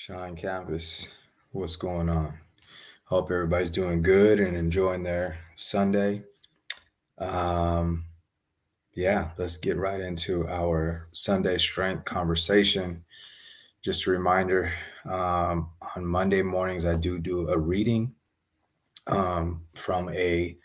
Shine Campus, what's going on? Hope everybody's doing good and enjoying their Sunday. Um, yeah, let's get right into our Sunday strength conversation. Just a reminder, on Monday mornings I do a reading from a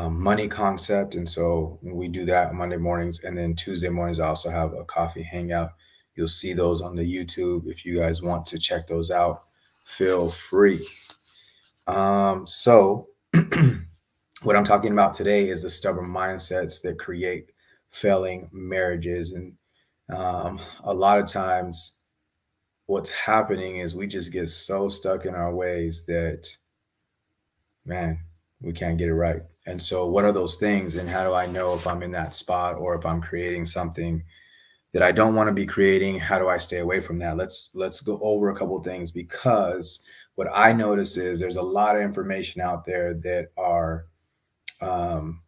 money concept, and so we do that Monday mornings, and then Tuesday mornings I also have a coffee hangout. You'll see those on the YouTube. If you guys want to check those out, feel free. So what I'm talking about today is the stubborn mindsets that create failing marriages. And a lot of times, what's happening is we just get so stuck in our ways that, man, we can't get it right. And so, what are those things, and how do I know if I'm in that spot or if I'm creating something that I don't want to be creating? How do I stay away from that? Let's go over a couple of things, because what I notice is there's a lot of information out there that are um,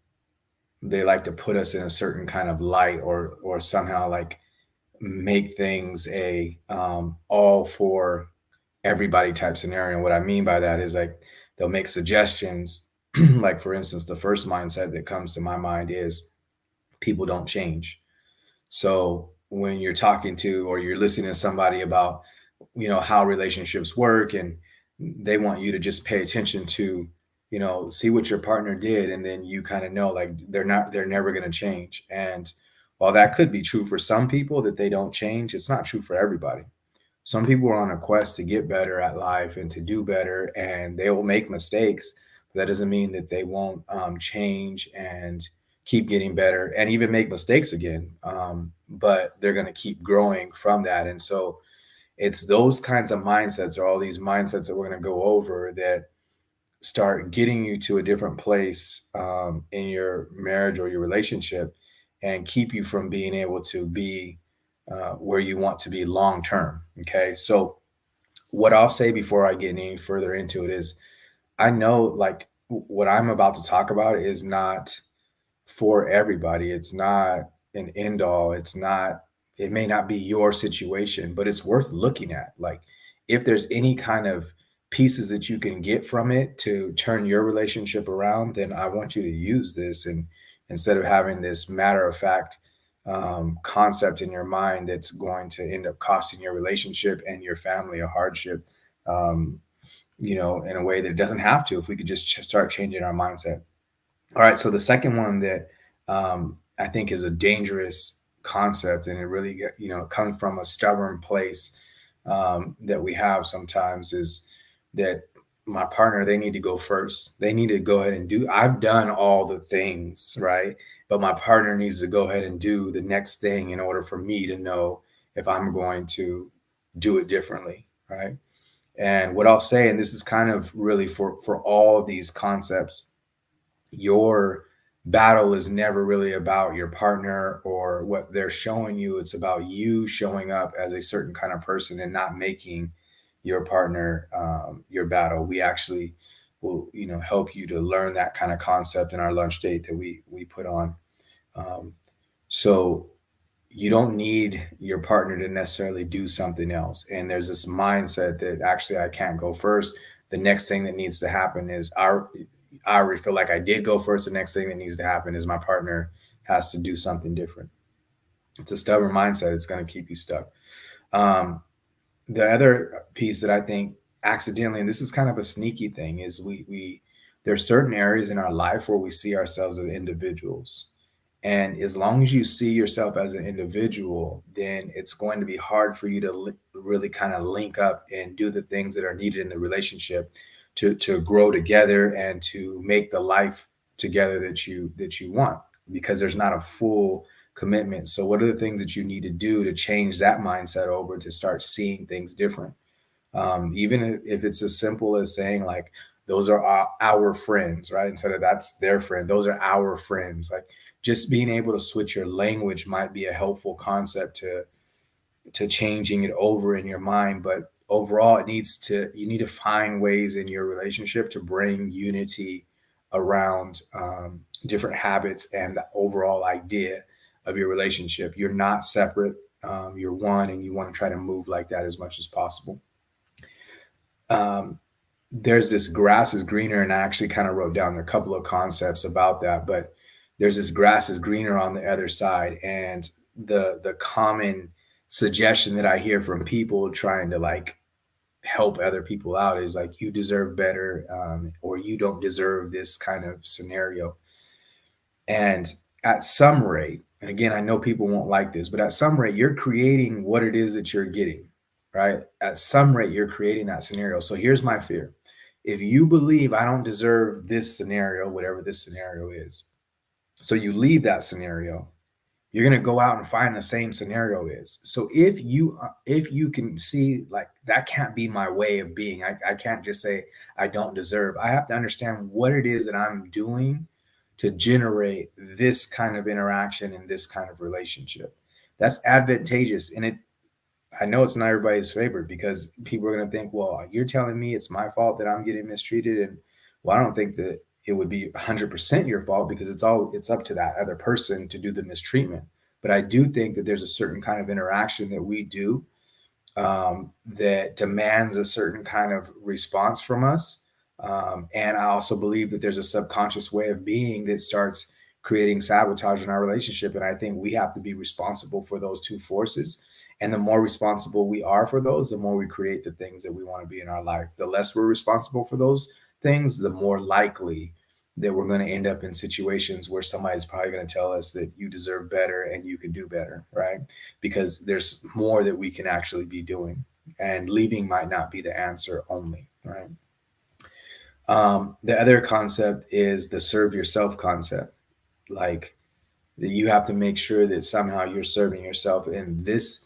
they like to put us in a certain kind of light, or somehow like make things a all for everybody type scenario. And what I mean by that is like they'll make suggestions. Like, for instance, the first mindset that comes to my mind is people don't change. So when you're talking to or you're listening to somebody about, how relationships work, and they want you to just pay attention to, see what your partner did, and then you kind of know like they're never going to change. And while that could be true for some people that they don't change, it's not true for everybody. Some people are on a quest to get better at life and to do better, and they will make mistakes. But that doesn't mean that they won't change and keep getting better and even make mistakes again. But they're going to keep growing from that. And so it's those kinds of mindsets, or all these mindsets that we're going to go over, that start getting you to a different place in your marriage or your relationship, and keep you from being able to be where you want to be long term. Okay. So, what I'll say before I get any further into it is I know, like, what I'm about to talk about is not for everybody. It's not an end all. It may not be your situation, but it's worth looking at. Like, if there's any kind of pieces that you can get from it to turn your relationship around, then I want you to use this. And instead of having this matter of fact concept in your mind that's going to end up costing your relationship and your family a hardship, um, in a way that it doesn't have to, if we could just start changing our mindset. All right. So the second one that I think is a dangerous concept, and it really, comes from a stubborn place that we have sometimes, is that my partner, they need to go first. They need to go ahead and do. I've done all the things, right? But my partner needs to go ahead and do the next thing in order for me to know if I'm going to do it differently, right? And what I'll say, and this is kind of really for all of these concepts, your battle is never really about your partner or what they're showing you. It's about you showing up as a certain kind of person and not making your partner your battle. We actually will, help you to learn that kind of concept in our lunch date that we put on. Um, so you don't need your partner to necessarily do something else. And there's this mindset that actually I can't go first. The next thing that needs to happen is I already feel like I did go first. The next thing that needs to happen is my partner has to do something different. It's a stubborn mindset. It's going to keep you stuck. Um, the other piece that I think accidentally, and this is kind of a sneaky thing, is we there are certain areas in our life where we see ourselves as individuals. And as long as you see yourself as an individual, then it's going to be hard for you to really kind of link up and do the things that are needed in the relationship to grow together and to make the life together that you want, because there's not a full commitment. So what are the things that you need to do to change that mindset over to start seeing things different? Even if it's as simple as saying like, those are our friends, right? Instead of that's their friend, those are our friends. Like, just being able to switch your language might be a helpful concept to changing it over in your mind. But overall, you need to find ways in your relationship to bring unity around different habits and the overall idea of your relationship. You're not separate. You're one, and you want to try to move like that as much as possible. um, there's this grass is greener, and I actually kind of wrote down a couple of concepts about that, but there's this grass is greener on the other side. And the common suggestion that I hear from people trying to like help other people out is like, you deserve better, or you don't deserve this kind of scenario. And at some rate, and again, I know people won't like this, but at some rate, you're creating what it is that you're getting, right? At some rate, you're creating that scenario. So here's my fear. If you believe I don't deserve this scenario, whatever this scenario is, so you leave that scenario, you're going to go out and find the same scenario is. So if you can see like that can't be my way of being, I can't just say I don't deserve. I have to understand what it is that I'm doing to generate this kind of interaction and this kind of relationship. That's advantageous. And it I know it's not everybody's favorite, because people are going to think, well, you're telling me it's my fault that I'm getting mistreated. And well, I don't think that it would be 100% your fault, because it's up to that other person to do the mistreatment. But I do think that there's a certain kind of interaction that we do, that demands a certain kind of response from us. And I also believe that there's a subconscious way of being that starts creating sabotage in our relationship. And I think we have to be responsible for those two forces. And the more responsible we are for those, the more we create the things that we want to be in our life. The less we're responsible for those things, the more likely that we're going to end up in situations where somebody's probably going to tell us that you deserve better and you can do better, right? Because there's more that we can actually be doing, and leaving might not be the answer only, right? The other concept is the serve yourself concept. Like, that you have to make sure that somehow you're serving yourself in this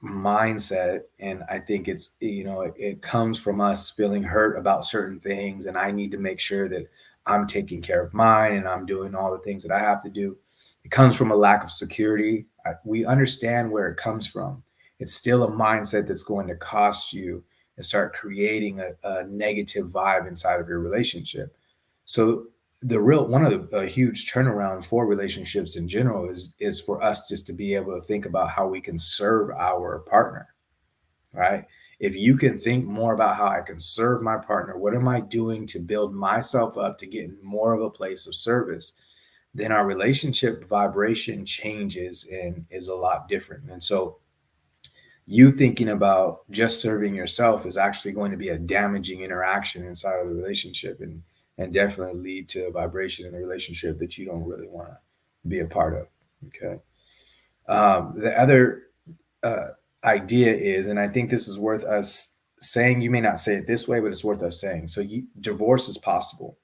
mindset. And I think it's, it comes from us feeling hurt about certain things, and I need to make sure that I'm taking care of mine and I'm doing all the things that I have to do. It comes from a lack of security. We understand where it comes from. It's still a mindset that's going to cost you and start creating a negative vibe inside of your relationship. So the real one of the a huge turnaround for relationships in general is for us just to be able to think about how we can serve our partner, right? If you can think more about how I can serve my partner, what am I doing to build myself up to get in more of a place of service, then our relationship vibration changes and is a lot different. And so you thinking about just serving yourself is actually going to be a damaging interaction inside of the relationship, and definitely lead to a vibration in the relationship that you don't really want to be a part of. Okay. The other uh, idea is, and I think this is worth us saying, you may not say it this way, but it's worth us saying. So divorce is possible,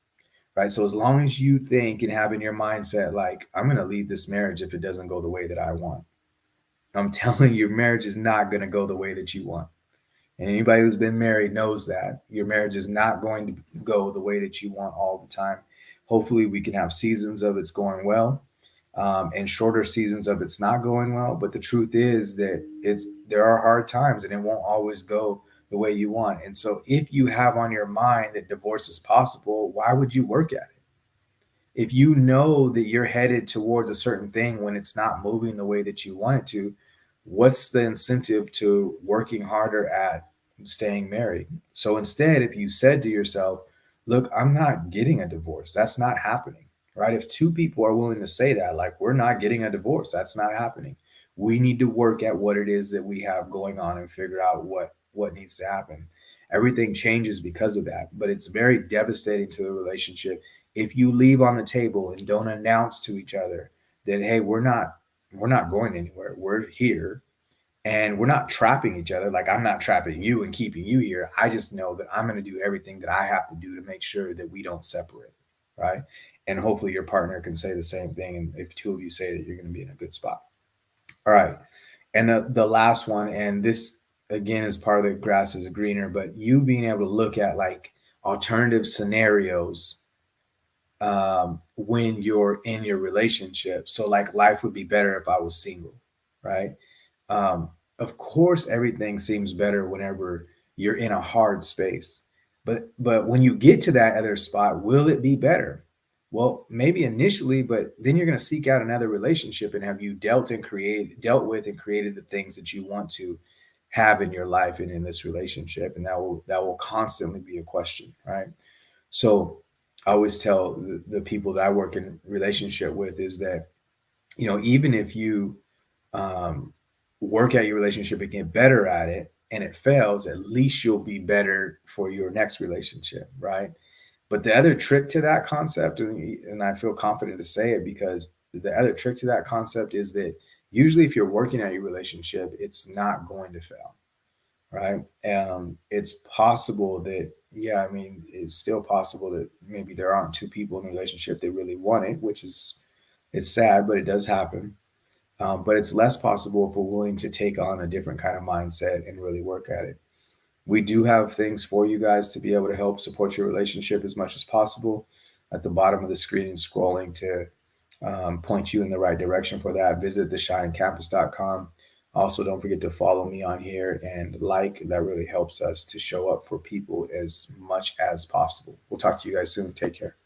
right? So as long as you think and have in your mindset, like, I'm going to leave this marriage if it doesn't go the way that I want, I'm telling you, your marriage is not going to go the way that you want. And anybody who's been married knows that your marriage is not going to go the way that you want all the time. Hopefully, we can have seasons of it's going well, and shorter seasons of it's not going well. But the truth is that there are hard times, and it won't always go the way you want. And so, if you have on your mind that divorce is possible, why would you work at it? If you know that you're headed towards a certain thing when it's not moving the way that you want it to, what's the incentive to working harder at staying married? So instead, if you said to yourself, look, I'm not getting a divorce, that's not happening, right? If two people are willing to say that, like, we're not getting a divorce, that's not happening. We need to work at what it is that we have going on and figure out what needs to happen. Everything changes because of that, but it's very devastating to the relationship if you leave on the table and don't announce to each other that, hey, we're not going anywhere, we're here, and we're not trapping each other. Like, I'm not trapping you and keeping you here. I just know that I'm going to do everything that I have to do to make sure that we don't separate, right? And hopefully your partner can say the same thing, and if two of you say that, you're going to be in a good spot. All right. And the last one, and this again is part of the grass is greener, but you being able to look at like alternative scenarios, when you're in your relationship. So, like, life would be better if I was single, right? Of course, everything seems better whenever you're in a hard space. But when you get to that other spot, will it be better? Well, maybe initially, but then you're going to seek out another relationship, and have you dealt with and created the things that you want to. have in your life and in this relationship, and that will constantly be a question, right? So I always tell the people that I work in relationship with is that, even if you um, work at your relationship and get better at it and it fails, at least you'll be better for your next relationship, right? But the other trick to that concept, and I feel confident to say it because the other trick to that concept is that usually if you're working at your relationship, it's not going to fail, right? It's possible that, yeah, I mean, it's still possible that maybe there aren't two people in the relationship that really want it, which is, it's sad, but it does happen. But it's less possible if we're willing to take on a different kind of mindset and really work at it. We do have things for you guys to be able to help support your relationship as much as possible. At the bottom of the screen, scrolling to point you in the right direction for that. Visit theshinecampus.com. Also, don't forget to follow me on here and like. That really helps us to show up for people as much as possible. We'll talk to you guys soon. Take care.